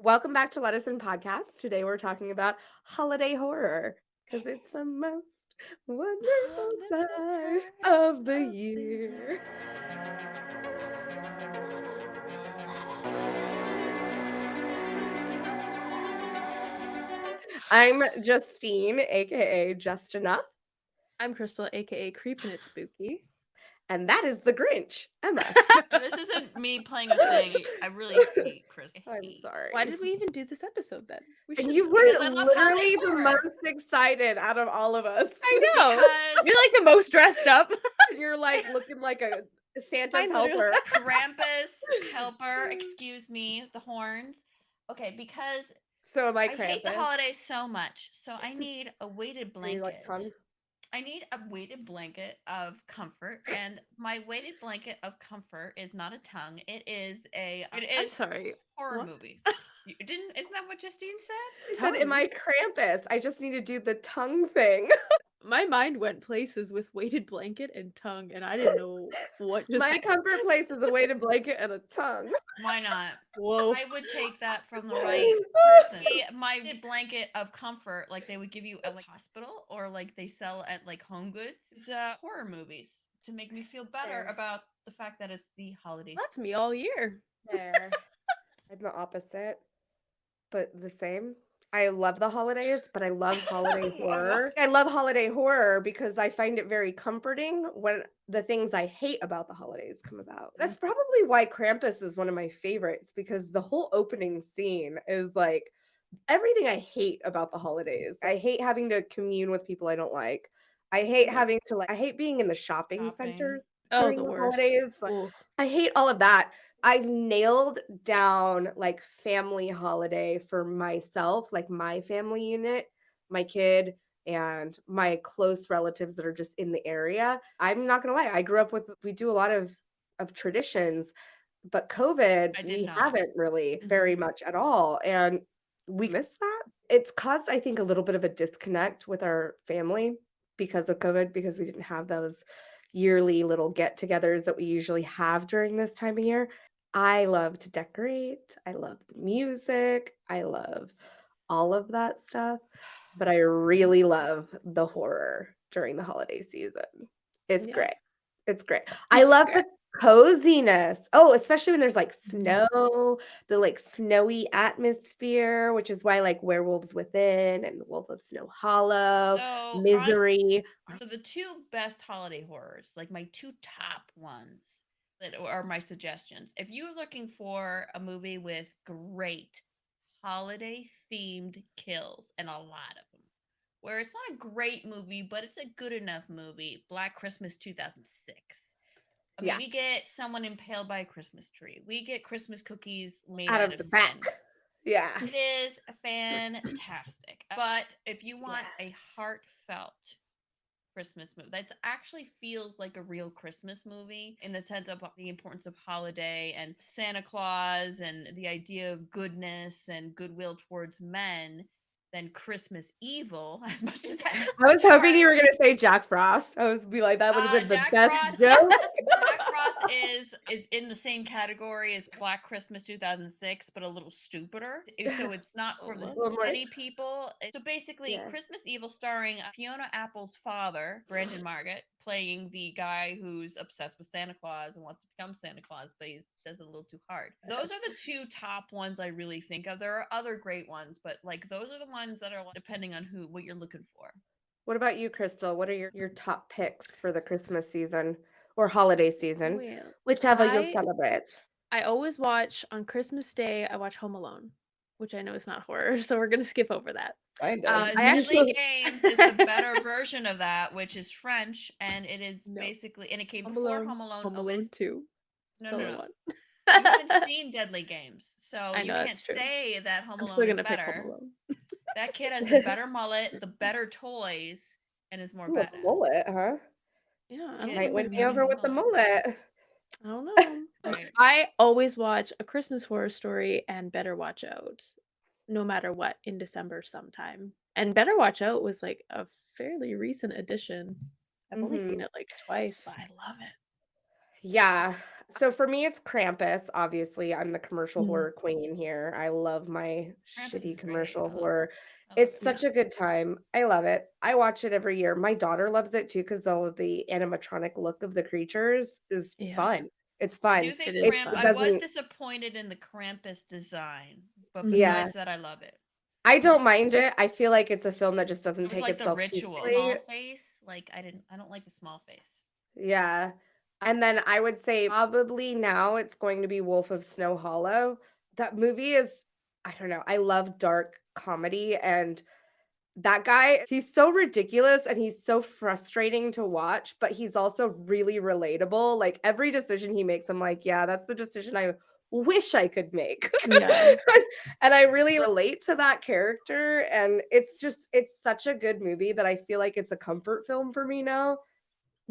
Welcome back to Lettuce Podcast. Today we're talking about holiday horror because it's the most wonderful time of the year. I'm Justine, aka JustineUFF, I'm Crystal, aka Creepin, it's spooky. and that is the Grinch, Emma. This isn't me playing a thing. I really hate Chris. I'm sorry. Why did we even do this episode then? We And should. you were Because I love literally holiday the horror. most excited out of all of us. I know. Because You're like the most dressed up. You're like looking like a Santa's I literally- helper. Krampus, helper, excuse me, the horns. Okay, because So am I I hate the Krampus. holidays so much. So I need a weighted Are you blanket. like tongue? I need a weighted blanket of comfort, and my weighted blanket of comfort is not a tongue. It is I'm is sorry. horror what? movies. Isn't that what Justine said? I said, am I Krampus? I just need to do the tongue thing. My mind went places with weighted blanket and tongue, and I didn't know what just My happened. comfort place is a weighted blanket and a tongue. Why not? Whoa. I would take that from the right person. My blanket of comfort, like they would give you at like hospital or like they sell at like Home Goods, is horror movies to make me feel better Fair. about the fact that it's the holidays. That's me all year. There. I'm the opposite, but the same. I love the holidays, but I love holiday horror. I love holiday horror because I find it very comforting when the things I hate about the holidays come about. That's probably why Krampus is one of my favorites because the whole opening scene is like everything I hate about the holidays. I hate having to commune with people I don't like. I hate having to I hate being in the shopping centers Oh, during the the worst. holidays. Like, Ooh. I hate all of that. I've nailed down like family holiday for myself, like my family unit, my kid, and my close relatives that are just in the area. I'm not gonna lie, I grew up with we do a lot of traditions, but COVID, I did we not. haven't really very much at all. And we miss that. It's caused, I think, a little bit of a disconnect with our family because of COVID, because we didn't have those yearly little get-togethers that we usually have during this time of year. I love to decorate. I love the music. I love all of that stuff. But I really love the horror during the holiday season. It's Yeah. great. It's great. I It's love great. the coziness. Oh, especially when there's like snow, the like snowy atmosphere, which is why like Werewolves Within and Wolf of Snow Hollow, So Misery. So the two best holiday horrors, like my two top ones that are my suggestions. If you're looking for a movie with great holiday themed kills, and a lot of them, where it's not a great movie, but it's a good enough movie, Black Christmas 2006. I mean, Yeah. we get someone impaled by a Christmas tree. We get Christmas cookies made Out out of of the back. skin. Yeah. It is fantastic. But if you want a heartfelt Christmas movie that actually feels like a real Christmas movie in the sense of the importance of holiday and Santa Claus and the idea of goodness and goodwill towards men, then Christmas Evil, as much as that. I was hoping you were gonna say Jack Frost. I was be like, that would have been the Jack best Frost, joke. Jack Frost is in the same category as Black Christmas 2006, but a little stupider. So it's not for the little more- city people. So basically, Yeah. Christmas Evil starring Fiona Apple's father, Brandon Margaret, playing the guy who's obsessed with Santa Claus and wants to become Santa Claus, but he does it a little too hard. Those are the two top ones I really think of. There are other great ones, but like those are the ones that are depending on what you're looking for. What about you, Crystal? What are your top picks for the Christmas season or holiday season? Well, Whichever you'll I- celebrate. I always watch on Christmas Day. I watch Home Alone, which I know is not horror, so we're gonna skip over that. I Deadly actually- Games is the better version of that, which is French, and it is No. basically, and it came Home before Alone, Home Alone. Home but Alone it's 2. no, the no, only no. one. You haven't seen Deadly Games, so I you know, can't that's true. say that Home I'm Alone still is gonna pick Home better. Alone. That kid has the better mullet, the better toys, and is more Ooh, a badass. mullet, huh? Yeah, I Kid don't Might know. win me over with the mullet. I don't know. Right. I always watch A Christmas Horror Story and Better Watch Out, no matter what, in December sometime. And Better Watch Out was like a fairly recent addition. I've only seen it like twice, but I love it. Yeah. So for me, it's Krampus. Obviously, I'm the commercial Mm, horror queen here. I love my Krampus is shitty great. commercial horror. I love It's it. yeah. such a good time. I love it. I watch it every year. My daughter loves it too because all of the animatronic look of the creatures is Yeah. fun. It's I fun. do think It is It fun. I was doesn't, disappointed in the Krampus design, but Mhm. yeah. besides that, I love it. I don't mind it. I feel like it's a film that just doesn't It was take like the itself too ritual. seriously. Small face, like I don't like the small face. Yeah. And then I would say probably now it's going to be Wolf of Snow Hollow. That movie is, I don't know, I love dark comedy and that guy, he's so ridiculous and he's so frustrating to watch, but he's also really relatable. Like every decision he makes, I'm like, yeah, that's the decision I wish I could make. Yeah. And I really relate to that character. And it's such a good movie that I feel like it's a comfort film for me now.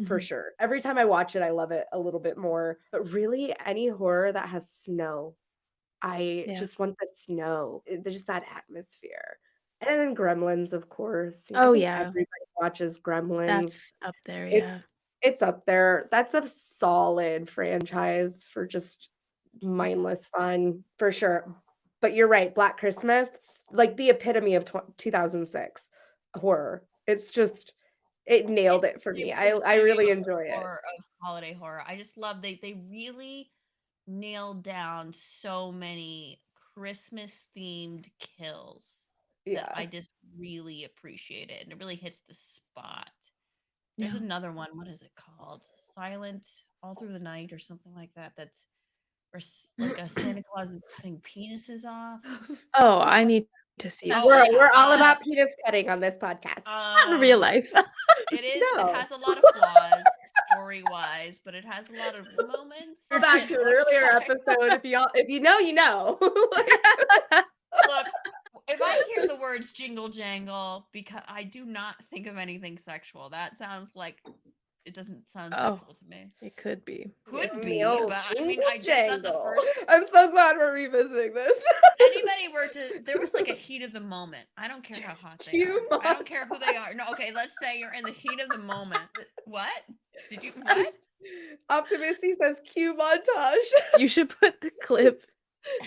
For Mhm. sure. Every time I watch it, I love it a little bit more. But really, any horror that has snow, I Yeah. just want the snow. There's just that atmosphere. And then Gremlins, of course. I Oh, think yeah. everybody watches Gremlins. That's up there. It's Yeah. it's up there. That's a solid franchise for just mindless fun, for sure. But you're right, Black Christmas, like the epitome of 2006 horror. It's just it nailed It's it for me. the I epitome really of enjoy it. horror of holiday horror. I just love they really nailed down so many Christmas themed kills that Yeah. I just really appreciate it, and it really hits the spot. There's Yeah. another one. What is it called? Silent All Through the Night or something like that. That's where like a Santa Claus is cutting penises off. Oh, I need to see Oh that. yeah. We're all about penis cutting on this podcast. Not in real life. It is. It No. has a lot of flaws story wise, but it has a lot of moments. Go back It to an looks earlier like- episode if you know, you know. Look, if I hear the words jingle jangle, because I do not think of anything sexual. That sounds like it doesn't sound Oh. sexual to me. It could be. Could Give be, me old but I mean, jingle I guess not the jangle. first. I'm so glad we're revisiting this. Anybody were to, there was like a heat of the moment. I don't care how hot they Cue are. I don't care who they are. No, okay, let's say you're in the heat of the moment. What? Did you what? Optimisty says cue montage. You should put the clip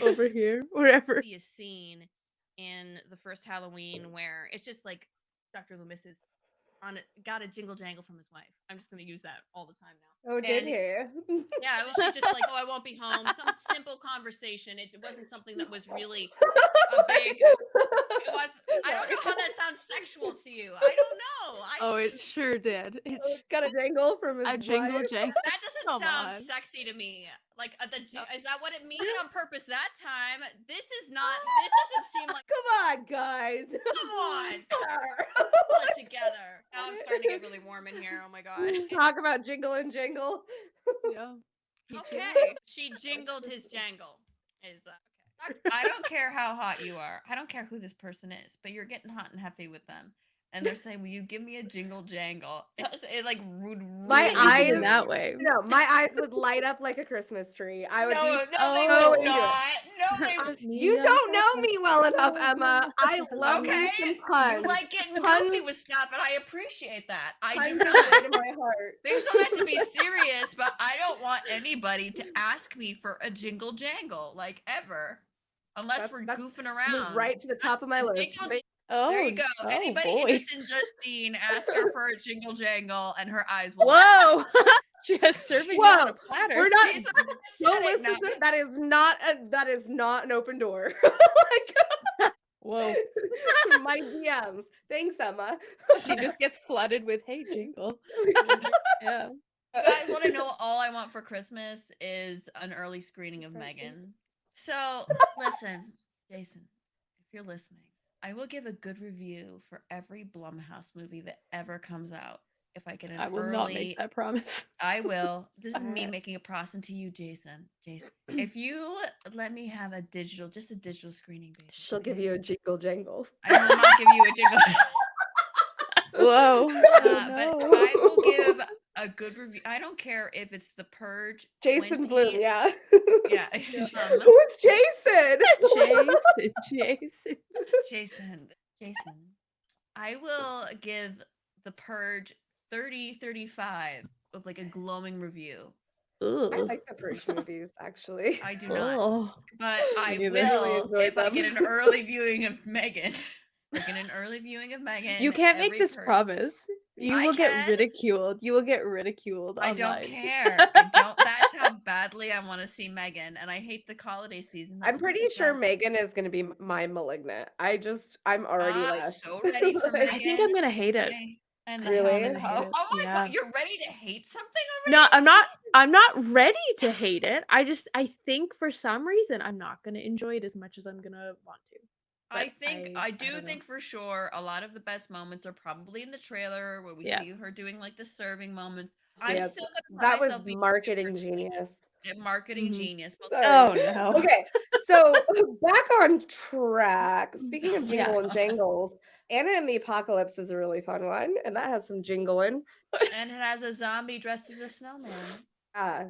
over here, wherever. Be a scene in the first Halloween where it's just like Dr. Loomis is on it, got a jingle jangle from his wife. I'm just gonna use that all the time now. Oh, did And- he? Yeah, well, she just like, oh, I won't be home. Some simple conversation. It wasn't something that was really a big. It was. I don't know how that sounds sexual to you. I don't know. Oh, it sure did. It Got a jangle from his a jingle wife. jangle. That doesn't Come sound on. sexy to me. Like is that what it means on purpose that time? This is not. This doesn't seem like. Come on, guys. Come on, pull it together. Now I'm starting to get really warm in here. Oh my god. Talk about jingle and jangle. Yeah. Okay, she jingled his jangle. Is okay. I don't care how hot you are. I don't care who this person is, but you're getting hot and heavy with them. And they're saying, "Will you give me a jingle jangle?" It like would My really eyes- in that way. No, my eyes would light up like a Christmas tree. I would No, be no, they so would into it. not. No, they would. You don't know me well enough, Emma. I love Okay, me some you puns. like getting Puns- goofy with stuff, and I appreciate that. I do Puns not. right in my heart. Things don't have to be serious, but I don't want anybody to ask me for a jingle jangle, like ever, unless we're That's- goofing Move around. right to the top of my a list. jingle Oh, There you go. oh, Anybody boy. interested in Justine, ask her for a jingle jangle, and her eyes will. Whoa! Just serving you on a platter. We're not. She's the one that Don't said it, listen not to me. that is not an open door. Like, Whoa. my DMs. Thanks, Emma. She just gets flooded with, hey, jingle. Yeah. You guys want to know all I want for Christmas is an early screening of Megan. So listen, Jason, if you're listening, I will give a good review for every Blumhouse movie that ever comes out. If I get an I will early, not make that promise. I will. This is me making a promise to you, Jason. Jason, if you let me have just a digital screening, baby. She'll give okay? you a jingle jangle. I will not give you a jingle. Whoa. But I will give a good review. I don't care if it's The Purge. Jason 20 Bloom, yeah. Yeah. Who's Jason? Jason. Jason. I will give The Purge 30/35 of like a glowing review. I Ugh. like the Purge movies, actually. I do not. Oh, But me I neither. Really will enjoyed if I get them. an early viewing of Megan. I get an early viewing of You Megan. can't make Every this per promise. You I will get can. ridiculed. You will get ridiculed I don't online. care. I don't. That's how badly I want to see Megan, and I hate the holiday season. That I'm would be pretty the sure best. Megan is gonna be my Malignant. I'm already like, So ready for like, I think I'm Megan. gonna hate it. And I think I'm really? gonna hate oh, it. oh my Yeah. god, you're ready to hate something No, already? I'm not. Jesus. I'm not ready to hate it. I think for some reason I'm not gonna enjoy it as much as I'm gonna want to. I But think I I do don't know. think for sure a lot of the best moments are probably in the trailer where we Yeah. see her doing like the serving moments. I'm Yeah, still gonna let that was myself be marketing super genius. marketing Mhm. genius. Sorry. Oh no. Okay, so back on track. Speaking of Yeah. jingle and jangles, Anna and the Apocalypse is a really fun one, and that has some jingling. And it has a zombie dressed as a snowman. Uh,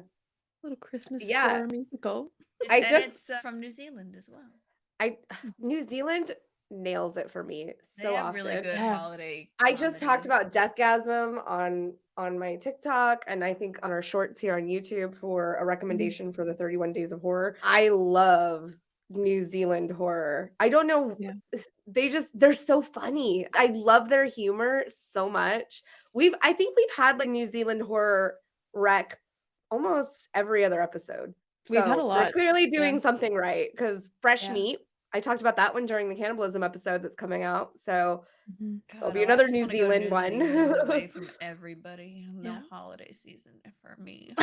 Little Christmas yeah, horror musical. I And just it's from New Zealand as well. New Zealand nails it for me They so have really often. good Yeah. holiday I just talked comedy. about Deathgasm on my TikTok, and I think on our shorts here on YouTube for a recommendation for the 31 Days of Horror. I love New Zealand horror. I don't know, Yeah. they're so funny. I love their humor so much. I think we've had like New Zealand horror rec almost every other episode. We've had a So they're lot. clearly Yeah. doing something right because fresh Yeah. meat. I talked about that one during the cannibalism episode that's coming out. So Mhm. there'll God, be I another just New want to go to Zealand New one. Zealand away from everybody. No Yeah. holiday season for me.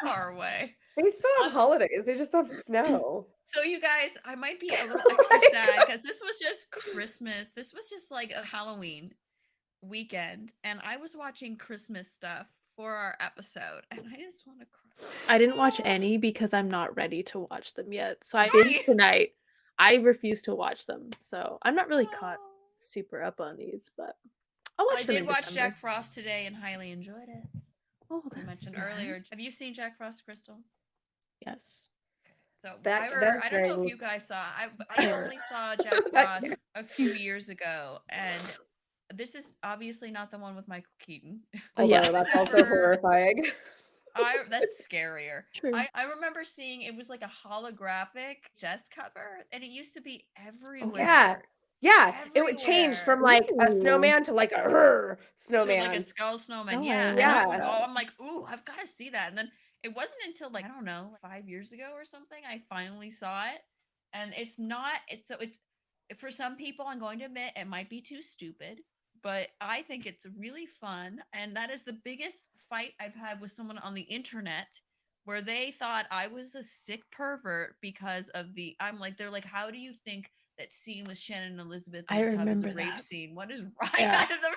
Far away. They still have Um, holidays. They just don't have snow. So you guys, I might be a little extra my sad because this was just Christmas. This was just like a Halloween weekend, and I was watching Christmas stuff for our episode, and I just want to cry. I didn't watch any because I'm not ready to watch them yet. So I Right. tonight. I refuse to watch them. So I'm not really caught super up on these, but I'll watch I them did in watch December. Jack Frost today and highly enjoyed it. Oh, I that's mentioned nice. earlier. Have you seen Jack Frost, Crystal? Yes. So That I don't know if thing. you guys saw. I only saw Jack Frost a few years ago, and this is obviously not the one with Michael Keaton. Although Yeah. that's also Remember- horrifying. True. That's scarier. I remember seeing it was like a holographic chest cover, and it used to be everywhere. Yeah, it would change from Everywhere. like a Ooh. snowman to like a To snowman. like a skull snowman, Oh, yeah. I And like that. I'm like, ooh, I've got to see that. And then it wasn't until like I don't know, 5 years ago or something, I finally saw it. And it's for some people, I'm going to admit it might be too stupid, but I think it's really fun. And that is the biggest fight I've had with someone on the internet where they thought I was a sick pervert because of they're like, how do you think that scene with Shannon and Elizabeth in I the tub is a remember rape that. scene? What is right Yeah. out of the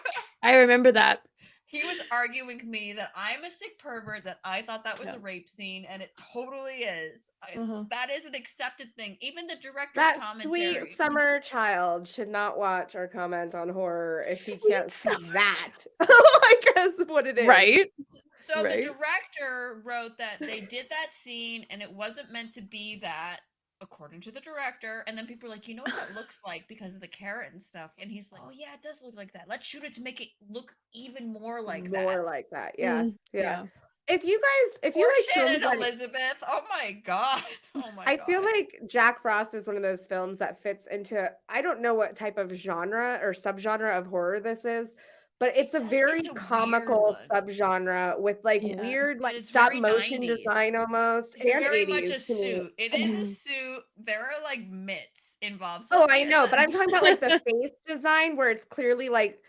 I remember that. He was arguing with me that I'm a sick pervert, that I thought that was Yeah. a rape scene, and it totally is. Uh-huh. That is an accepted thing. Even the director's That commentary. sweet summer child should not watch or comment on horror if he Sweet can't see summer that. I guess what it is. Right? So Right. the director wrote that they did that scene and it wasn't meant to be that, according to the director. And then people were like, you know what that looks like because of the carrot and stuff. And he's like, oh yeah, it does look like that. Let's shoot it to make it look even more like that. More like that. Yeah. Yeah. Yeah. If you Or like Shannon films like, Elizabeth. Oh my god. Oh my I god. feel like Jack Frost is one of those films that fits into, I don't know what type of genre or subgenre of horror this is, but it's a very it's a weird comical one. subgenre with like Yeah. weird like It's stop very motion 90s. design almost It's and very 80s much a to me. suit. It is a Mhm. suit. There are like mitts involved. Oh, I Something- know, but I'm talking about like the face design where it's clearly like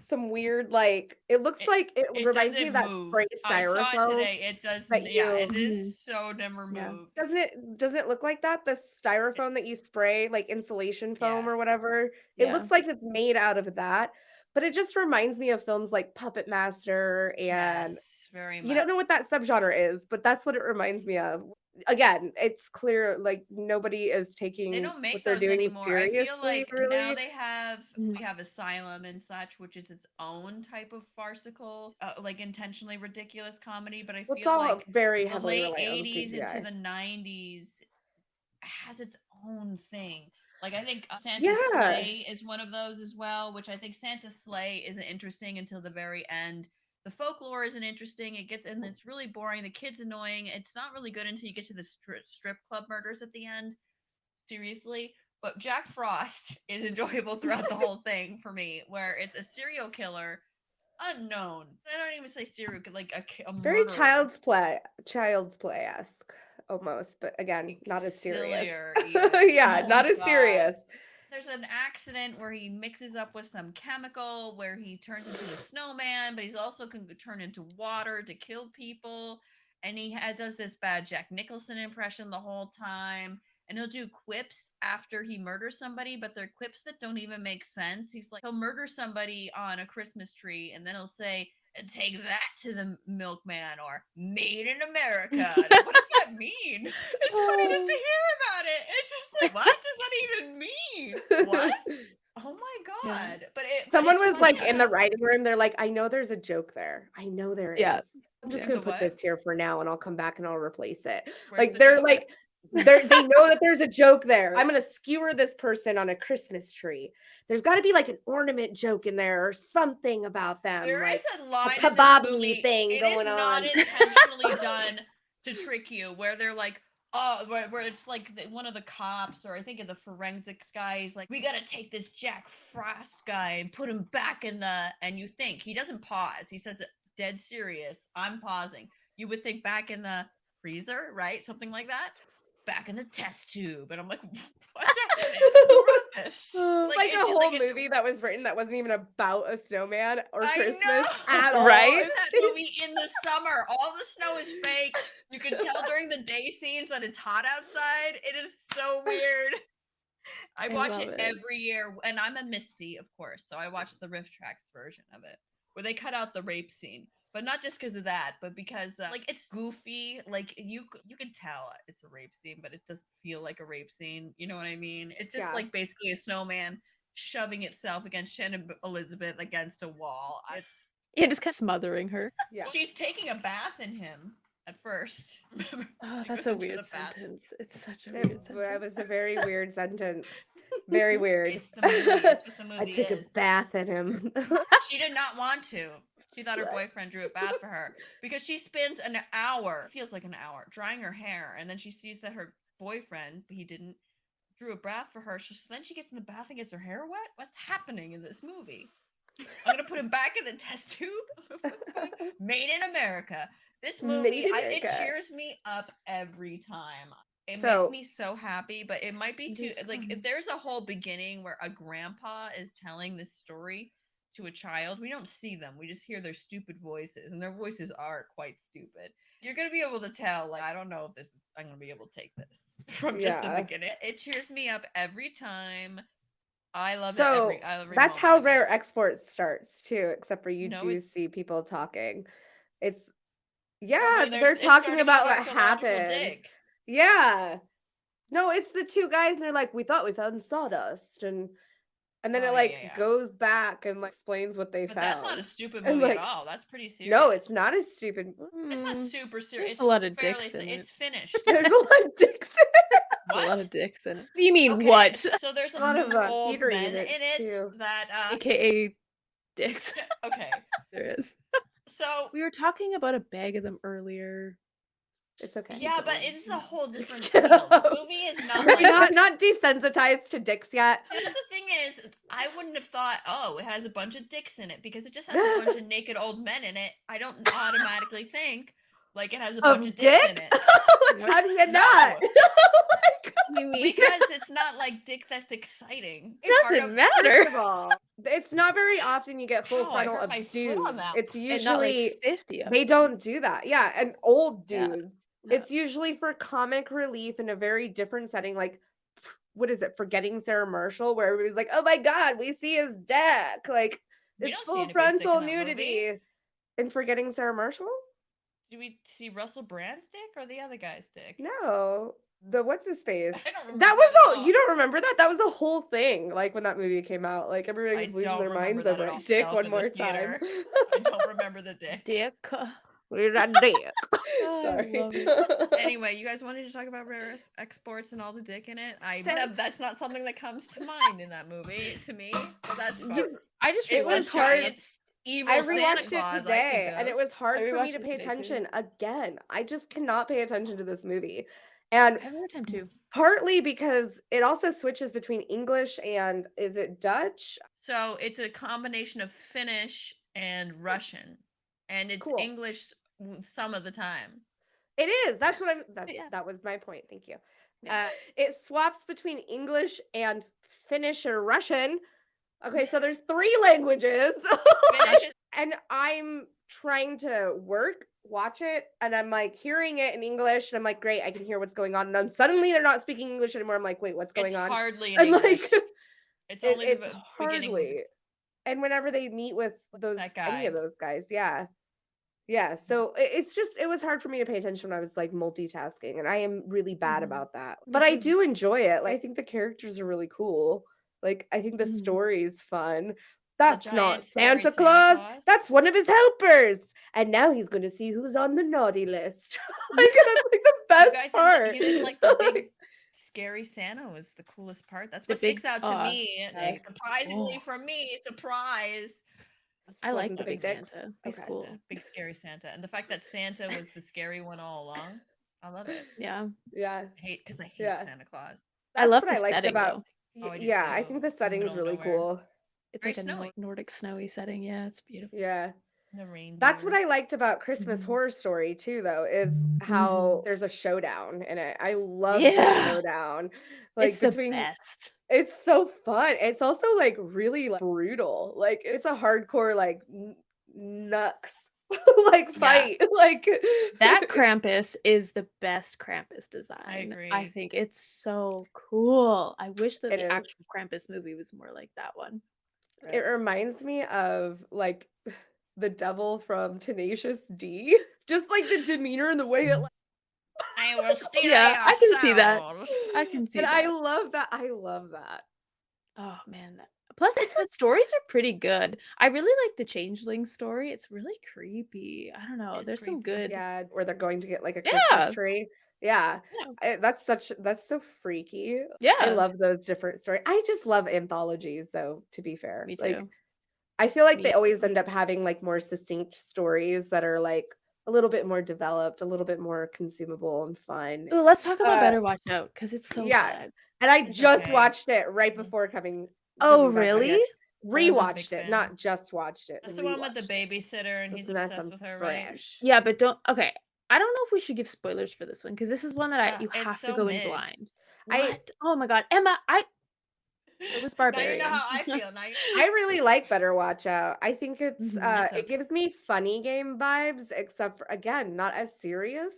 some weird like it looks like it it reminds me doesn't of that move. spray I saw it styrofoam. today. It does. that Yeah, it you- is so never Yeah. moves. Doesn't it look like that? The styrofoam that you spray, like insulation foam or Yes. whatever. Yeah. It looks like it's made out of that. But it just reminds me of films like Puppet Master and Yes, very much. you don't know what that subgenre is, but that's what it reminds me of. Again, it's clear like nobody is taking They don't make what they're those doing anymore. seriously, I feel like now really. they have Mhm. we have Asylum and such, which is its own type of farcical, like intentionally ridiculous comedy. But I Well, it's feel all like very the heavily late reliant on 80s into CGI. the 90s has its own thing. Like I think Santa's Yeah. Sleigh is one of those as well, which I think Santa's Sleigh isn't interesting until the very end The folklore isn't interesting. And it's really boring. The kid's annoying. It's not really good until you get to the strip club murders at the end. Seriously. But Jack Frost is enjoyable throughout the whole thing for me, where it's a serial killer, unknown. I don't even say serial killer, like a Very murderer. child's play-esque almost, but again, not as serious. Sillier, even. Yeah, Oh not my as God. serious. There's an accident where he mixes up with some chemical where he turns into a snowman, but he's also can turn into water to kill people. And he does this bad Jack Nicholson impression the whole time. And he'll do quips after he murders somebody, but they're quips that don't even make sense. He'll murder somebody on a Christmas tree, and then he'll say, "Take that to the milkman," or "Made in America." What does that mean? It's funny just to hear about it. It's just like, what does that even mean? What? Oh my God. But Someone it's was like funny in the enough. writing room, they're like, I know there's a joke there. I know there Yeah. is. I'm just Yeah. gonna The put what? this here for now and I'll come back and I'll replace it. Where's Like the they're joke? like they know that there's a joke there. I'm gonna skewer this person on a Christmas tree. There's got to be like an ornament joke in there or something about them. There like is a line in this kebab-y movie. thing It going is not on. intentionally done to trick you, where they're like, oh, where it's like one of the cops, or I think of the forensics guy, is like, we gotta take this Jack Frost guy and put him back in the, and you think, he doesn't pause, he says it dead serious, I'm pausing. You would think back in the freezer, right? Something like that. Back in the test tube. And I'm like, what's happening? Who wrote this? It's like a whole movie that was written that wasn't even about a snowman or Christmas at all. Right? That movie in the summer. All the snow is fake. You can tell during the day scenes that it's hot outside. It is so weird. I watch love it it. every year, and I'm a Misty, of course, so I watch the Riff Tracks version of it, where they cut out the rape scene. But not just because of that, but because like it's goofy. Like you can tell it's a rape scene, but it doesn't feel like a rape scene. You know what I mean? It's just like basically a snowman shoving itself against Shannon Elizabeth against a wall. It's just kind of smothering her. Yeah. She's taking a bath in him at first. Oh, She that's goes a into weird the bath. sentence. It's such a weird That sentence. was a very weird sentence. Very weird. It's the movie. It's what the movie I took is. a bath in him. She did not want to. She thought her boyfriend drew a bath for her because she spends an hour, feels like an hour, drying her hair, and then she sees that her boyfriend, he didn't, drew a bath for her. So then she gets in the bath and gets her hair wet. What's happening in this movie? I'm gonna put him back in the test tube. Made in America. This movie, it cheers me up every time. It makes me so happy, but it might be too like if there's a whole beginning where a grandpa is telling this story to a child, we don't see them, we just hear their stupid voices, and their voices are quite stupid. You're gonna be able to tell, like, I don't know if I'm gonna be able to take this from just the beginning. It cheers me up every time. I love it. Every that's how Rare Export starts too, except for you No, do see people talking. It's Okay, they're it's talking starting about off what archaeological happened. dig. Yeah. No, it's the two guys and they're like, we thought we found sawdust and then it goes back and like explains what they But found. that's not a stupid movie at all. That's pretty serious. No, it's not a stupid. It's not super serious. There's a lot of fairly dicks in it. It's finished. There's a lot of dicks in it. What? A lot of dicks in it. What do you mean, Okay, what? So there's a lot of old heater men units, in it too. that AKA dicks. okay. There is. So We were talking about a bag of them earlier. It's okay. yeah, but it's a whole different feel. This movie is not Are like we not desensitized to dicks yet? Because the thing is, I wouldn't have thought, oh, it has a bunch of dicks in it, because it just has a bunch of naked old men in it. I don't automatically think like it has a bunch of dicks in it. How do you not? Because it's not like dick that's exciting. It doesn't matter. First of all, it's not very often you get full Ow, I frontal hurt of my foot dudes. on that. It's And not usually like 50 of they them. don't do that. Yeah, and old Yeah. dudes. Yeah. It's usually for comic relief in a very different setting, like what is it, Forgetting Sarah Marshall, where everybody's like, oh my god, we see his dick. Like We it's don't see full anybody's dick frontal in that movie. nudity. In Forgetting Sarah Marshall? Do we see Russell Brand's dick or the other guy's dick? No. The what's his face? I don't remember That was at all. You don't remember that? That was a whole thing. Like when that movie came out, like everybody I was losing don't their remember minds that over at it. all. Dick Self one in the more time. theater. I don't remember the dick. Dick. We're not dick. I Sorry. love it. Anyway, you guys wanted to talk about rare exports and all the dick in it. Sex. That's not something that comes to mind in that movie to me. But that's fine. I just It was was hard. giants. Evil I Santa rewatched it Claus, I think today, and it of. was I hard for me rewatched to it pay today too. attention again. I just cannot pay attention to this movie, and I have a hard time too. partly because it also switches between English and is it Dutch? So it's a combination of Finnish and Russian, and it's Cool. English some of the time. It is. That's what I'm. Yeah. That was my point. Thank you. Yeah. It swaps between English and Finnish or Russian. Okay, so there's 3 languages. Finnish is And I'm trying to watch it, and I'm like hearing it in English, and I'm like, great, I can hear what's going on. And then suddenly they're not speaking English anymore. I'm like, wait, what's it's going on? hardly in And English. like, It's only it's the beginning with hardly. And whenever they meet with those that any of guy. those guys, yeah. Yeah, so it's just it was hard for me to pay attention when I was like multitasking, and I am really bad Mhm. about that. Me But I too. do enjoy it. Like, I think the characters are really cool. Like, I think the Mhm. story's fun. The That's giant not scary Santa Santa Claus. Claus. That's one of his helpers. And now he's going to see who's on the naughty list. Like, that's like the You best guys part. didn't like the big scary Santa was the coolest part. That's The what big sticks out to me. Yes. Surprisingly Oh, for me, surprise. I like Wasn't the the big big dicks? Santa. He's Okay. cool. The big scary Santa, and the fact that Santa was the scary one all along. I love it. Yeah. Yeah. Because I hate Yeah. Santa Claus. I That's love what the I liked setting about Oh, I do yeah, I too. think the In the setting's middle of really nowhere. cool. It's Very like a snowy. Nordic snowy setting. Yeah, it's beautiful. Yeah. The reindeer. That's what I liked about Christmas Mhm. Horror Story too, though, is Mhm. how there's a showdown in it. I love the Yeah. showdown. It's Like the between best. it's so fun. It's also like really like, brutal. Like it's a hardcore like nux like Yeah. fight. Like That Krampus is the best Krampus I design. I agree. think it's so cool. I wish that it the is. actual Krampus movie was more like that one. It reminds me of like the devil from Tenacious D. Just like the demeanor and the way it like I will steal Yeah, your I can see that. soul. I can see and I that. love that. I love that. Oh man. Plus it's the stories are pretty good. I really like the Changeling story. It's really creepy. I don't know. It's There's some creepy. good. Yeah, where they're going to get like a Christmas Yeah. tree. Yeah. Yeah. That's so freaky. I Yeah. love those different stories. I just love anthologies though, to be fair. Me Like too. I feel like Me they always end up having like more succinct stories that are like a little bit more developed, a little bit more consumable and fun. Ooh, let's talk about Uh Better Watch Out because it's so yeah. good. And I It's just okay. watched it right Mhm. before coming Oh, back on really? here. I'm a big Rewatched it, fan. not just watched it. That's the one with the Rewatched it. babysitter, and he's That's obsessed some with her, right? fresh. Yeah, but don't. Okay, I don't know if we should give spoilers for this one because this is one that you It's have to so go in mid. blind. I What? Oh my god, Emma! It was Now you know Barbarian. how I feel. Now you I really like Better Watch Out. I think it's Mhm. It's it gives me funny game vibes, except for again, not as serious.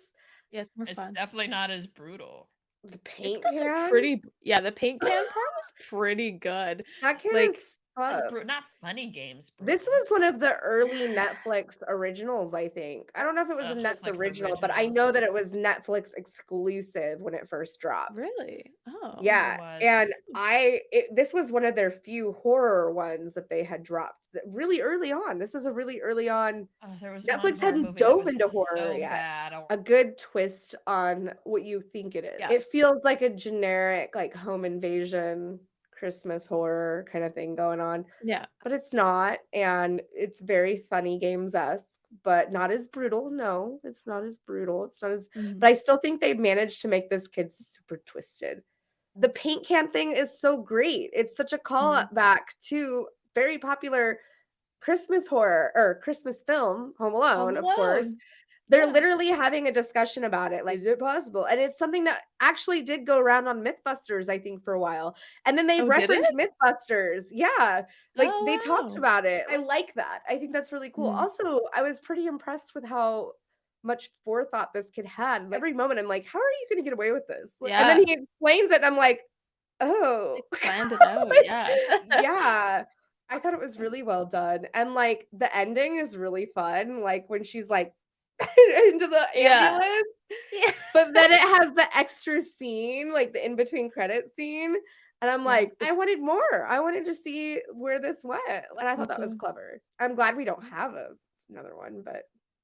Yeah, it's more It's fun. definitely not as brutal. The It's paint got some can, pretty. Yeah, the paint can part was pretty good. that can Like, is fun. Not funny games. This Brutal. was one of the early Netflix originals, I think. I don't know if it was a Netflix Netflix original, but I originals. know that it was Netflix exclusive when it first dropped. really? Oh. Yeah, was. and this was one of their few horror ones that they had dropped really early on. This is a really early on. There was one Netflix horror hadn't movie that dove was into horror so yet. bad. A good twist on what you think it is. Yeah. It feels like a generic like home invasion Christmas horror kind of thing going on, Yeah. but it's not, and it's very funny games-esque, but not as brutal. No, it's not as brutal. It's not as Mhm. but I still think they managed to make this kid super twisted. The paint can thing is so great. It's such a call Mhm. back to very popular Christmas horror or Christmas film, Home Alone, Home of course. Alone. They're Yeah. literally having a discussion about it. Like, is it possible? And it's something that actually did go around on Mythbusters, I think, for a while. And then they Oh, did referenced it? Mythbusters. Yeah. Like Oh, they talked wow. about it. I like that. I think that's really cool. Mhm. Also, I was pretty impressed with how much forethought this kid had. Every moment I'm like, how are you gonna get away with this? And Yeah. then he explains it and I'm like, oh. They planned it out. Like, Yeah. yeah. I thought it was really well done. And like the ending is really fun. Like when she's like into the Yeah. ambulance, Yeah. but then it has the extra scene, like the in between credit scene. And I'm Yeah. like, I wanted more. I wanted to see where this went. And I Me thought that was too. clever. I'm glad we don't have another one, but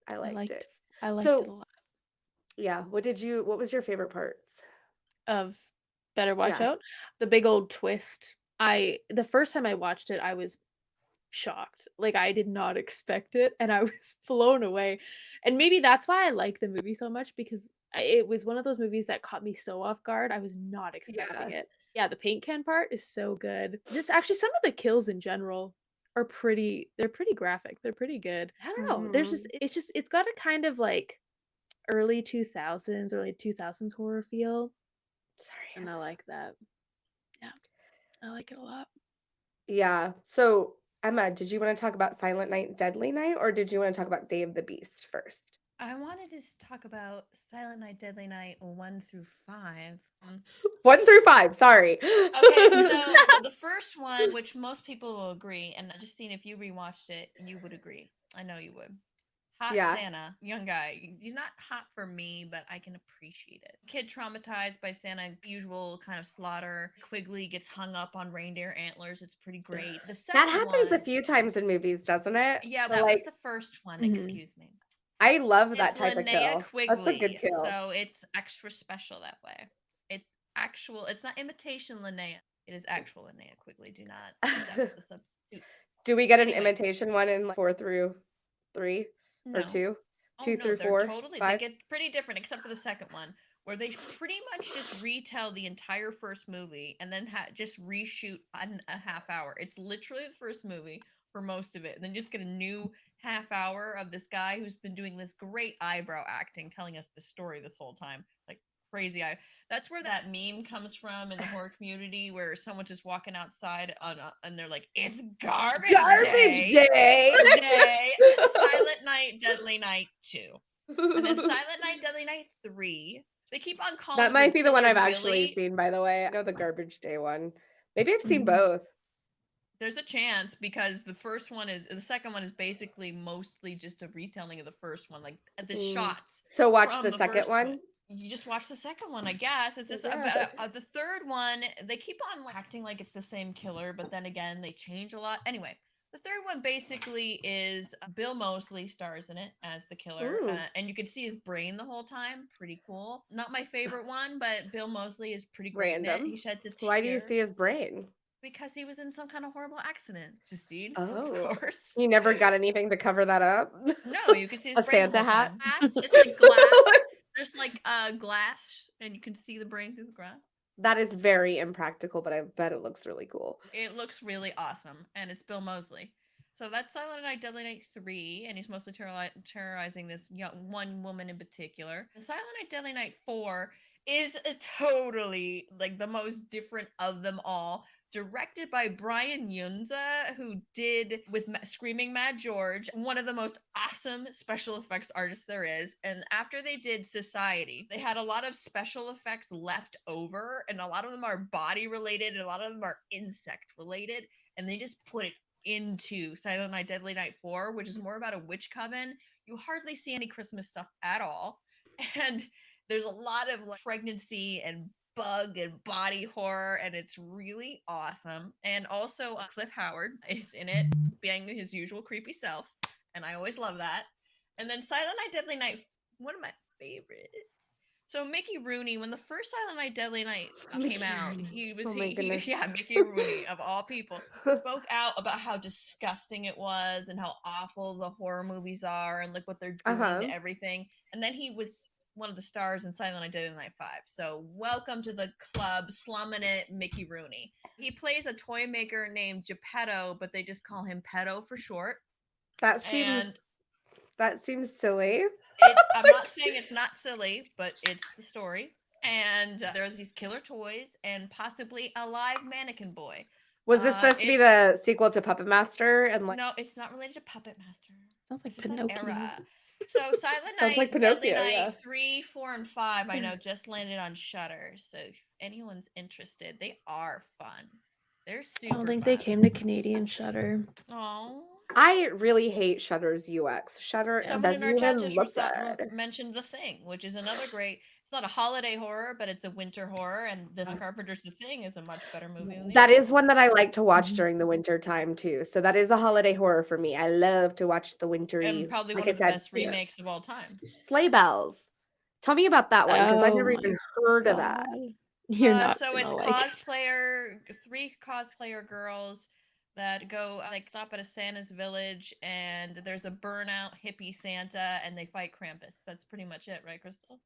I I liked it. liked it a So lot. yeah, what was your favorite parts? Of Better Watch Yeah. Out. The big old twist. The first time I watched it, I was shocked. Like, I did not expect it, and I was blown away. And maybe that's why I like the movie so much because it was one of those movies that caught me so off guard. I was not expecting Yeah. it. Yeah, the paint can part is so good. Just actually some of the kills in general are they're pretty graphic. They're pretty good. I don't know. It's got a kind of like early 2000s horror feel, and Sorry. I like that. Yeah, I like it a lot. Yeah. So, Emma, did you want to talk about Silent Night, Deadly Night, or did you want to talk about Day of the Beast first? I wanted to talk about Silent Night, Deadly Night 1 through 5. 1 through 5, sorry. Okay, so the first one, which most people will agree, and Justine, if you rewatched it, you would agree. I know you would. Hot Yeah. Santa, young guy. He's not hot for me, but I can appreciate it. Kid traumatized by Santa, usual kind of slaughter. Quigley gets hung up on reindeer antlers. It's pretty great. The That second happens a one, few times in movies, doesn't it? yeah, So, that was like, the first one. Mhm. Excuse me. I love It's that type of Linnea kill. That's a Quigley, good kill. so it's extra special that way. It's actual. It's not imitation Linnea. It is actual Linnea Quigley. Do not accept the substitutes. Do we get an Anyway. imitation one in like 4 through 3 or No. 2? Oh 2 no, through they're 4, totally. They 5? get pretty different, except for the second one, where they pretty much just retell the entire first movie and then just reshoot a half hour. It's literally the first movie for most of it, and then just get a new half hour of this guy who's been doing this great eyebrow acting, telling us the story this whole time, like crazy eye. That's where that meme comes from in the horror community, where someone's just walking outside and they're like, "It's garbage day." Silent Night, Deadly Night 2. And then Silent Night, Deadly Night 3. They keep on calling That might be the one Killer I've actually Billy. seen, by the way. I know the Garbage Day one. Maybe I've seen Mhm. both. There's a chance because the second one is basically mostly just a retelling of the first one, like the shots. So watch from the second first one. You just watch the second one, I guess. It's just Yeah. the third one. They keep on acting like it's the same killer, but then again, they change a lot. Anyway, the third one basically is Bill Moseley stars in it as the killer, and you can see his brain the whole time. Pretty cool. Not my favorite one, but Bill Moseley is pretty great in it. Random. He sheds a tear. Why do you see his brain? Because he was in some kind of horrible accident, Justine. Oh, Of course. You never got anything to cover that up? No, you can see his A brain the Santa whole hat? time. Glass. It's like glass. There's like glass, and you can see the brain through the glass. That is very impractical, but I bet it looks really cool. It looks really awesome, and it's Bill Moseley. So that's Silent Night, Deadly Night 3, and he's mostly terrorizing this one woman in particular. And Silent Night, Deadly Night 4 is totally like the most different of them all. Directed by Brian Yunza, who did with Screaming Mad George, one of the most awesome special effects artists there is. And after they did Society, they had a lot of special effects left over, and a lot of them are body related, and a lot of them are insect related, and they just put it into Silent Night, Deadly Night 4, which is more about a witch coven. You hardly see any Christmas stuff at all, and there's a lot of like pregnancy and bug and body horror, and it's really awesome. And also Cliff Howard is in it, being his usual creepy self, and I always love that. And then Silent Night, Deadly Night, one of my favorites. So Mickey Rooney, when the first Silent Night, Deadly Night came out, he was Mickey Rooney of all people spoke out about how disgusting it was and how awful the horror movies are and like what they're doing to everything. And then he was one of the stars in Silent Night, Deadly Night 5. So welcome to the club, slumming it, Mickey Rooney. He plays a toy maker named Geppetto, but they just call him Petto for short. That seems silly. I'm not saying it's not silly, but it's the story. And there's these killer toys and possibly a live mannequin boy. Was this supposed to be the sequel to Puppet Master? And like, no, it's not related to Puppet Master. Sounds like Pinocchio. So Silent Night, like Deadly Pinocchio, Night yeah. 3, 4, and 5, I know just landed on Shudder. So if anyone's interested, they are fun. They're super I don't think fun. they came to Canadian Shudder. Oh. I really hate Shudder's UX. Shudder Someone in doesn't our chat even just look good. mentioned The Thing, which is another great. It's not a holiday horror, but it's a winter horror, and the Carpenter's The Thing is a much better movie. Than That is one that I like to watch during the winter time too. So that is a holiday horror for me. I love to watch the wintry. And probably like one I of the said, best remakes of all time. Sleigh Bells. Tell me about that one because I've never even heard of that. You're not. So it's like cosplayer, 3 cosplayer girls that go like stop at a Santa's village, and there's a burnout hippie Santa, and they fight Krampus. That's pretty much it, right, Crystal?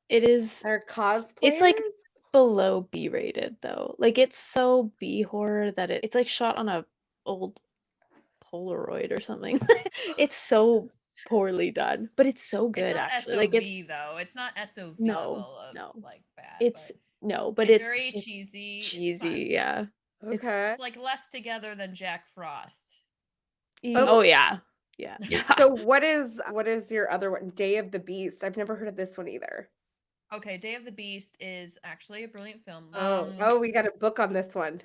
It is. They're It's like cosplayers? below B rated though. Like it's so B horror that it's like shot on a old Polaroid or something. It's so poorly done, but it's so It's good not actually. SOV Like it's though. It's not SOV no, level of no. like bad, It's but no, but it's it's very it's cheesy. It's cheesy, fun. yeah. Okay. It's like less together than Jack Frost. Oh Oh, yeah. Yeah. so what is your other one? Day of the Beast. I've never heard of this one either. Okay, Day of the Beast is actually a brilliant film. Oh, we got a book on this one.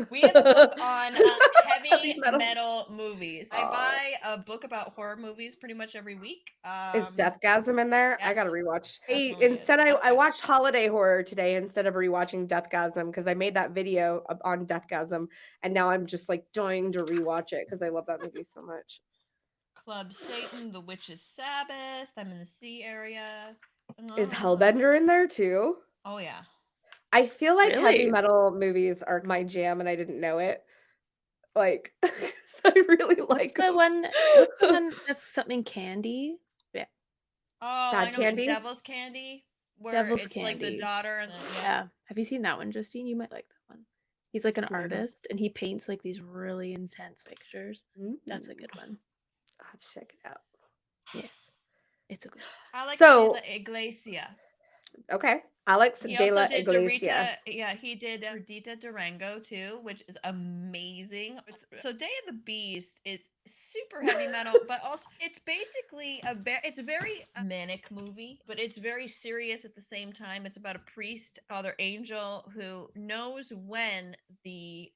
We have a book on heavy Heavy metal. metal movies. I Aw. buy a book about horror movies pretty much every week. Is Deathgasm in there? I gotta yes, rewatch. definitely is. Instead, I Deathgasm. watched Holiday Horror today instead of rewatching Deathgasm because I made that video on Deathgasm, and now I'm just like dying to rewatch it because I love that movie so much. Club Satan, The Witch's Sabbath. I'm in the sea area. Is Hellbender in there too? Oh yeah. I feel like heavy Really? metal movies are my jam, and I didn't know it. Like, 'cause I really like them. What's the one that's something candy? Yeah. Oh, Bad I know Candy? Devil's Candy, where Devil's it's like the Candy. daughter and Yeah. Have you seen that one, Justine? You might like that one. He's like an Mhm. artist and he paints like these really intense pictures. That's a Mm. good one. I'll have to check it out. Yeah. It's a good Alex So- de la Iglesia. Okay. Alex He de la also did Iglesia. he did Perdita Durango too, which is amazing. So Day of the Beast is super heavy metal, but also it's basically it's a very manic movie, but it's very serious at the same time. It's about a priest, Father Angel, who knows when the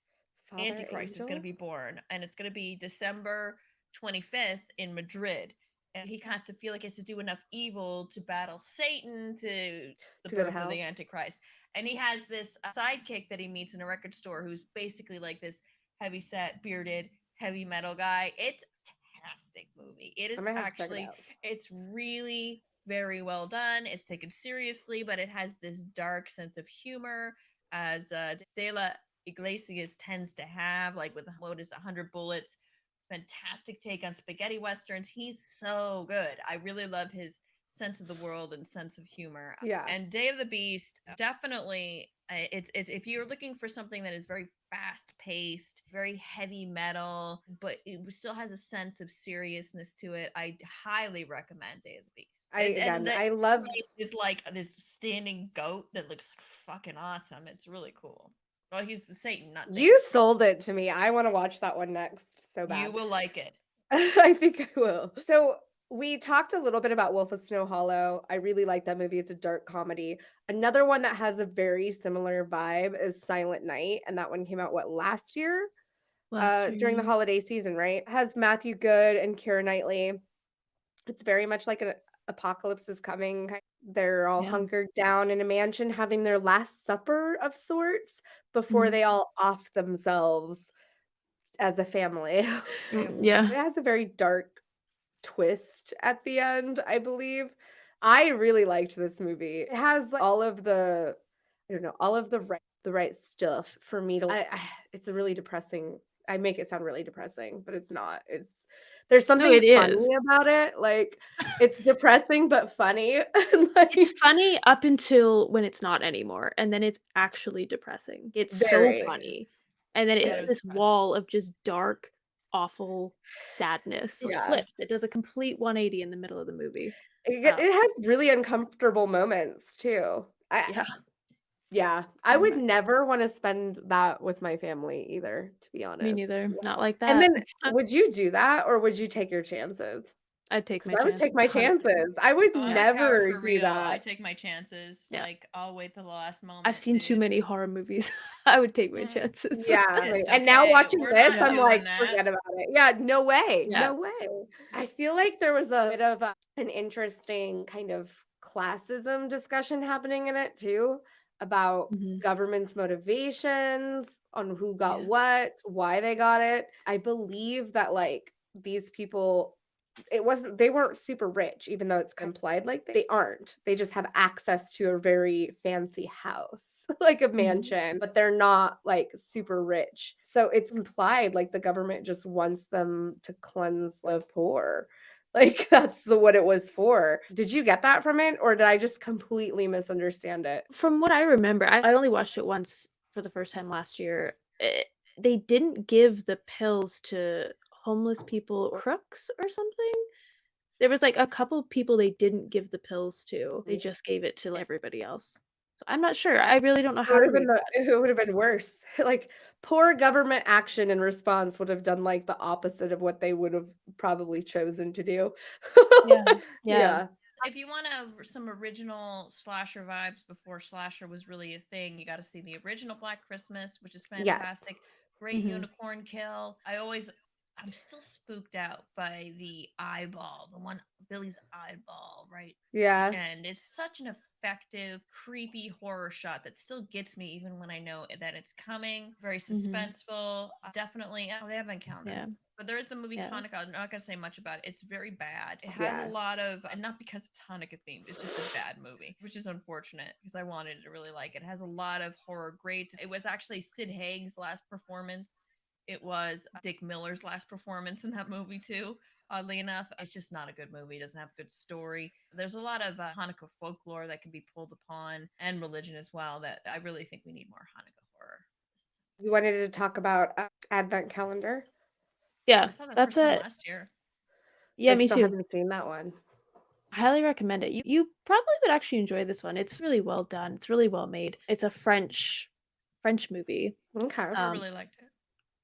Father Antichrist is going to Angel? be born, and it's going to be December 25th in Madrid. And he has to feel like he has to do enough evil to battle Satan to the To go to birth of hell? the Antichrist. And he has this sidekick that he meets in a record store who's basically like this heavy set, bearded, heavy metal guy. It's a fantastic movie. It is I might have to check it actually, out. it's really very well done. It's taken seriously, but it has this dark sense of humor, as De La Iglesias tends to have, like with what is 100 Bullets. Fantastic take on spaghetti westerns. He's so good. I really love his sense of the world and sense of humor. Yeah. And Day of the Beast, definitely. It's if you're looking for something that is very fast paced, very heavy metal, but it still has a sense of seriousness to it, I highly recommend Day of the Beast. I love is like this standing goat that looks fucking awesome. It's really cool. Well, he's the Satan, not David. you sold it to me. I want to watch that one next so bad. You will like it. I think I will. So we talked a little bit about Wolf of Snow Hollow. I really like that movie. It's a dark comedy. Another one that has a very similar vibe is Silent Night, and that one came out last year? During the holiday season, right? It has Matthew Good and Keira Knightley. It's very much like an apocalypse is coming. They're all Yeah. hunkered down in a mansion having their last supper of sorts before they all off themselves as a family. Yeah. It has a very dark twist at the end, I believe. I really liked this movie. It has like, all of the, I don't know, all of the right stuff for me to. It's a really depressing. I make it sound really depressing, but it's not. There's something it funny is. about it. Like it's depressing but funny. Like, It's funny up until when it's not anymore, and then it's actually depressing. It's Very. so funny. And then Yeah, it's it was this depressing. wall of just dark, awful sadness. It Yeah. flips. It does a complete 180 in the middle of the movie. It has really uncomfortable moments too. Yeah. Yeah, I would never want to spend that with my family either, to be honest. Me neither. Not like And that. then would you do that or would you take your chances? I'd take 'Cause my I would chances. take my 100%. chances. I would I'm a never coward for do real. I that. take my chances. Yeah. Like I'll wait till the last moment. I've seen too dude. many horror movies. I would take my chances. Yeah, Pissed, and now okay? watching We're this, not I'm doing like, that. forget about it. Yeah, no way. Yeah. No way. I feel like there was a bit of an interesting kind of classism discussion happening in it too, about Mhm. government's motivations on who got Yeah. what, why they got it. I believe that like these people they weren't super rich, even though it's implied like they aren't. They just have access to a very fancy house. like a Mhm. mansion, but they're not like super rich. So it's implied like the government just wants them to cleanse the poor. Like that's what it was for. Did you get that from it, or did I just completely misunderstand it? From what I remember, I only watched it once for the first time last year. They didn't give the pills to homeless people or crooks or something. There was, like, a couple people they didn't give the pills to. They just gave it to, like, everybody else. So I'm not sure. I really don't know It how would to have been read the that. it would have been worse. Like, poor government action and response would have done, like, the opposite of what they would have probably chosen to do. Yeah, yeah. Yeah. If you want some original slasher vibes before slasher was really a thing, you got to see the original Black Christmas, which is Yes. fantastic. Great Mhm. unicorn kill. I'm still spooked out by the eyeball, the one Billy's eyeball, right? The Yeah. end. It's such an effective, creepy horror shot that still gets me even when I know that it's coming. Very Mhm. suspenseful. Definitely. Oh, they have Encounter. Yeah, But there is the movie yeah. Hanukkah. I'm not gonna say much about it. It's very bad. It has a Yeah. lot of, and not because it's Hanukkah themed. It's just a bad movie, which is unfortunate because I wanted to really like it. It has a lot of horror greats. It was actually Sid Haig's last performance. It was Dick Miller's last performance in that movie too. Oddly enough, it's just not a good movie. It doesn't have a good story. There's a lot of Hanukkah folklore that can be pulled upon, and religion as well. That I really think we need more Hanukkah horror. You wanted to talk about, advent calendar? I Yeah, saw that that's first time a last year. yeah, I me still too. haven't seen that one. I highly recommend it. You probably would actually enjoy this one. It's really well done. It's really well made. It's a French movie. Okay. Never really liked it.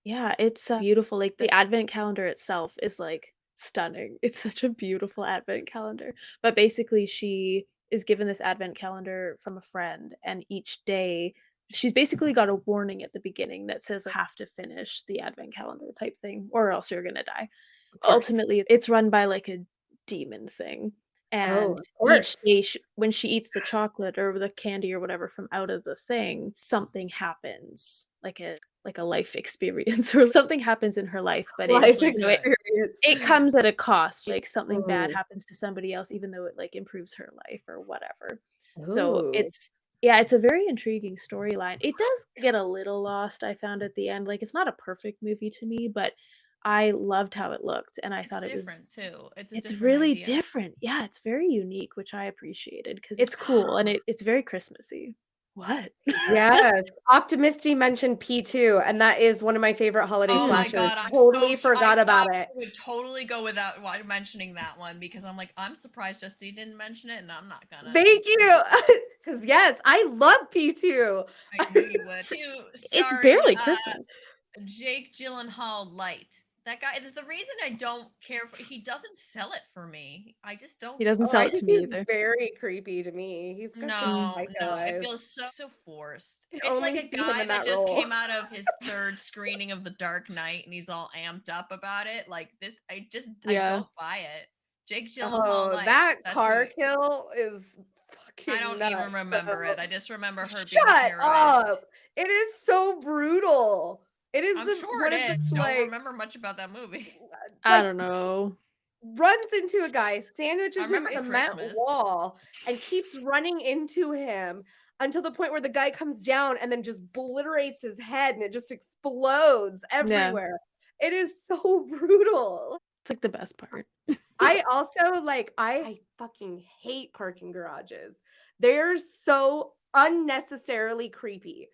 Yeah, it's, beautiful, like, the advent calendar itself is, like, stunning. It's such a beautiful advent calendar, but basically she is given this advent calendar from a friend, and each day she's basically got a warning at the beginning that says, "Have to finish the advent calendar," type thing, "or else you're gonna die." Of course. Ultimately, it's run by, like, a demon thing, Oh, and of each course. day when she eats the chocolate or the candy or whatever from out of the thing, something happens, like a life experience or something happens in her life, but Life Usually it's, good. it experience. comes at a cost, like, something bad Mm. happens to somebody else even though it, like, improves her life or whatever. So, Ooh. it's a very intriguing storyline. It does get a little lost, I found at the end, like, it's not a perfect movie to me, but I loved how it looked, and I It's thought different too. It's a it's different really idea. different. Yeah, it's very unique, which I appreciated because it's cool and it's very Christmassy. What? Yes. Optimisty mentioned P2, and that is one of my favorite holiday Oh my Mm. slashers. god, I'm so Totally sure. I forgot thought about it. we would totally go without mentioning that one because I'm like, I'm surprised Justine didn't mention it, and I'm not gonna. Thank you. Because yes, I love P2. I knew you would. You It's starring barely Christmas. Jake Gyllenhaal light. That guy. The reason I don't care for he doesn't sell it for me. I just don't He doesn't Oh, get sell I it it. to think me he's either. very creepy to me. He's got good Mm. psycho No, it eyes. feels so forced. I can It's like only a see him guy in that that just role. came out of his third screening of The Dark Knight and he's all amped up about it. Like this, I Yeah. don't buy it. Jake Gyllenhaal Oh, light. that That's who car kill is I fucking don't nuts. even remember So it. I just remember her being shut terrorized. up. It is so brutal. It is I'm the sure one it of is. the Don't remember much about that movie. I like don't know. runs into a guy, I sandwiches him remember in the the mat Christmas. wall, and keeps running into him until the point where the guy comes down and then just obliterates his head and it just explodes Yeah. everywhere. It is so brutal. It's like the best part. I also I fucking hate parking garages. They're so unnecessarily creepy.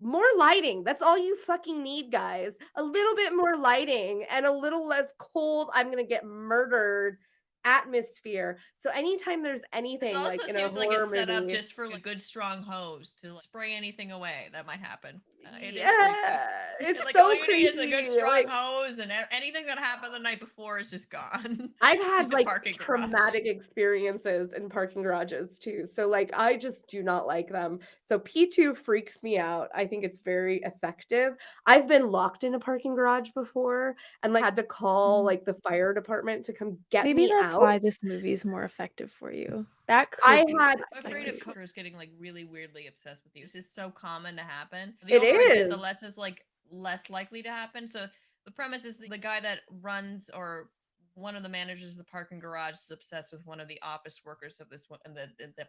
More lighting. That's all you fucking need, guys. A little bit more lighting and a little less cold, I'm gonna get murdered atmosphere. So anytime there's This anything also like in a seems like horror it's set up movie, just for like a good strong hose to like, spray anything away that might happen. It is creepy. yeah, it's Like all so you need is a good creepy. strong Like hose, and anything that happened the night before is just gone I've in had, the like, parking garage. traumatic experiences in parking garages too, so, like, I just do not like them. So P2 freaks me out. I think it's very effective. I've been locked in a parking garage before and, like, had to call, Mm. like, the fire department to come get Maybe me that's out. why this movie is more effective for you. That I could be had why I'm for afraid of you. coworkers getting like really weirdly obsessed with you. It's just so common to happen. The it older I get, the is. less is like less likely to happen. So the premise is the guy that runs or one of the managers of the parking garage is obsessed with one of the office workers of this one in the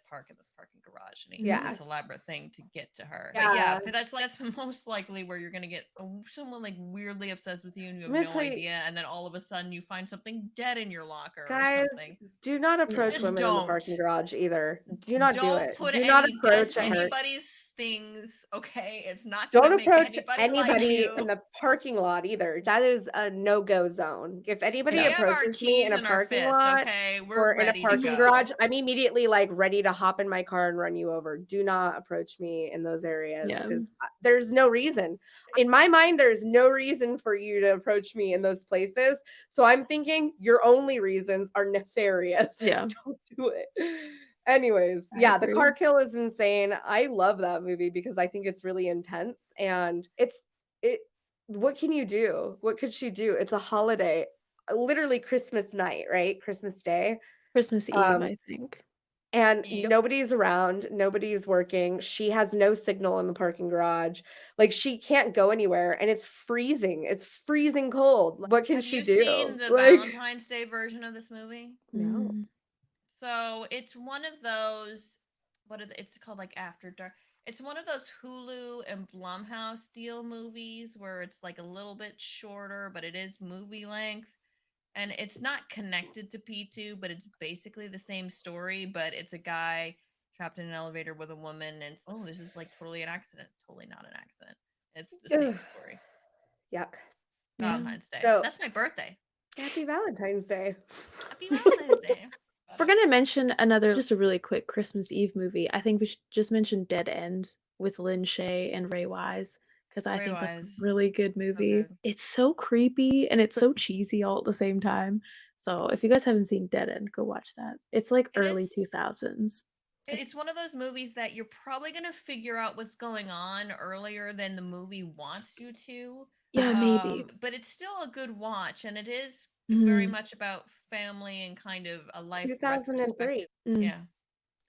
park in this parking garage, and he does Yeah. this elaborate thing to get to her. Yeah. But yeah, but that's most likely where you're gonna get someone like weirdly obsessed with you and you have no idea, and then all of a sudden you find something dead in your locker Guys, or something. do not approach Just women in the don't. parking garage either. Do not do Don't it. put Do not any approach dent a hurt. anybody's things, okay? It's not Don't gonna make approach anybody like anybody you. in the parking lot either. That is a no-go zone. If anybody We have our approaches me keys in a in our parking fist, lot okay? or We're in a ready to parking go. garage, I'm immediately like ready to hop in my car and run you over. Do not approach me in those areas Yeah. because there's no reason. In my mind, there's no reason for you to approach me in those places. So I'm thinking your only reasons are nefarious. Yeah. Don't do it. Anyways, I yeah, the agree. car kill is insane. I love that movie because I think it's really intense and it what can you do? What could she do? It's a holiday. Literally Christmas night, right? Christmas Day. Christmas Eve, I think. And Yep. nobody's around, nobody's working. She has no signal in the parking garage. Like she can't go anywhere and it's freezing. It's freezing cold. What can Have she you do? seen the Like, Valentine's Day version of this movie? no. So it's one of those. It's called like After Dark. It's one of those Hulu and Blumhouse deal movies where it's like a little bit shorter, but it is movie length. And it's not connected to P2, but it's basically the same story. But it's a guy trapped in an elevator with a woman, and this is like totally an accident. Totally not an accident. It's the same Ugh. story. Yuck. Valentine's Day. So- That's my birthday. Happy Valentine's Day. Happy Valentine's Day. If we're gonna mention just a really quick Christmas Eve movie, I think we should just mention Dead End with Lynn Shay and Ray Wise because I Ray think that's Wise. a really good movie. good. It's so creepy and it's so cheesy all at the same time. So if you guys haven't seen Dead End, go watch that. It's like It early is- 2000s. It's one of those movies that you're probably going to figure out what's going on earlier than the movie wants you to. Yeah, maybe. But it's still a good watch, and it is very Mhm. much about family and kind of a life 2003. Mm. Yeah,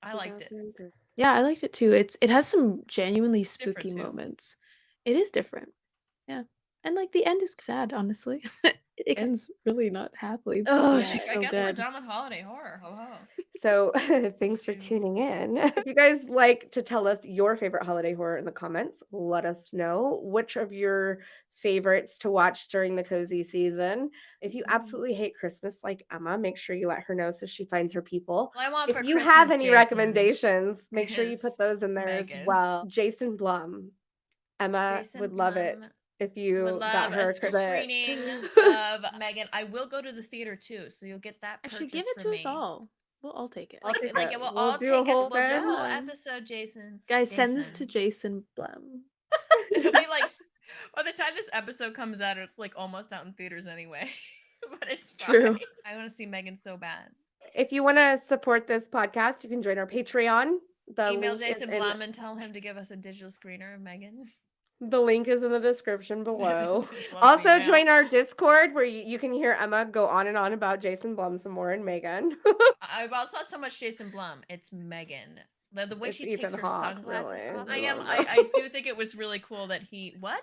I liked it. 2003. Yeah, I liked it too. It has some genuinely different spooky too. moments. It is different. Yeah. And like the end is sad, honestly. It ends really not happily. Oh, but Yeah, she's I so guess we're good. done with holiday horror. Ho ho. So thanks for tuning in. If you guys like to tell us your favorite holiday horror in the comments, let us know which of your favorites to watch during the cozy season. If you absolutely hate Christmas like Emma, make sure you let her know so she finds her people. Well, I want If for you Christmas, have any Jason, recommendations, make sure you is put those in there as Megan. well. Jason Blum. Emma Jason would love it Blum if you would got love her a to the screening of Megan. I will go to the theater too, so you'll get that. Actually, purchase give it for to us me. all. We'll all take it. I'll take Like it. it will We'll all do a take us. whole We'll do a whole thing. episode, Jason. Guys, send this to Jason. Jason Blum. It'll be like by the time this episode comes out, it's like almost out in theaters anyway. But it's True. fine. I want to see Megan so bad. If you want to support this podcast, you can join our Patreon. The Email link is Jason in- Blum and tell him to give us a digital screener of Megan. The link is in the description below. Just love Also, email. join our Discord where you can hear Emma go on and on about Jason Blum some more and Megan. Well, it's not so much Jason Blum; it's Megan. The way It's she takes Ethan her Hawke, sunglasses really. off. I don't know. I do think it was really cool that he. What?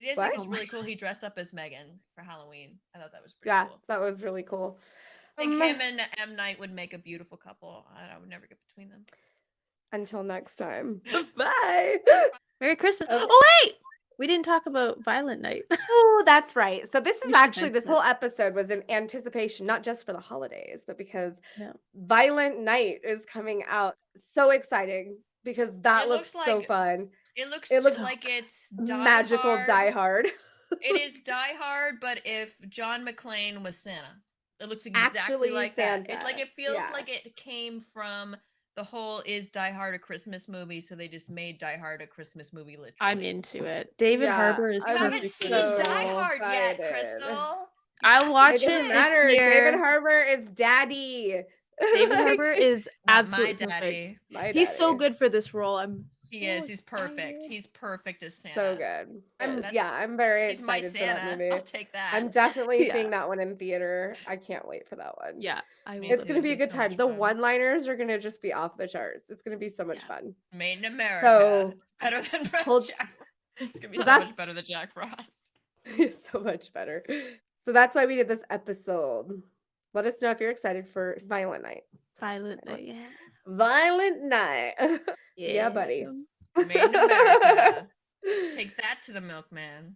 It is think it What? was really cool. He dressed up as Megan for Halloween. I thought that was pretty Yeah, cool. that was really cool. I think him and M. Night would make a beautiful couple. I would never get between them. Until next time. Bye. Merry Christmas. Okay. Oh, wait! We didn't talk about Violent Night. Oh, that's right. So this is We should actually, this mention whole episode was in anticipation, not just for the holidays, but because Yeah. Violent Night is coming out. So exciting because that It looks looks so like fun. It looks It looks like it's Die Magical Hard. Die Hard. It is Die Hard, but if John McClane was Santa, it looks exactly Actually like that. Santa. It feels Yeah. like it came from the whole "Is Die Hard a Christmas movie?" So they just made Die Hard a Christmas movie. Literally, I'm into it. David Yeah, Harbour is I You was haven't perfect seen for so this Die role. Hard yet, excited. Crystal. I'll watch It doesn't it this matter. year. David Harbour is daddy. David Harbour is Not absolutely my daddy. My He's so daddy. good for this role. He is. so He's perfect. excited. He's perfect as Santa. So good. That's- I'm very He's my excited for that Santa. movie. I'll take that. I'm definitely Yeah. seeing that one in theater. I can't wait for that one. Yeah, I will. Me It's too. gonna be a It'll be good so time. much The fun. one-liners are gonna just be off the charts. It's gonna be so much Yeah. fun. Made in America. So, Better than hold- Jack. It's gonna be So so that's- much better than Jack Frost. It's so much better. So that's why we did this episode. Let us know if you're excited for Violent Night. Violent Night, yeah. Violent Night. Yeah, buddy. Made in America. Take that to the milkman.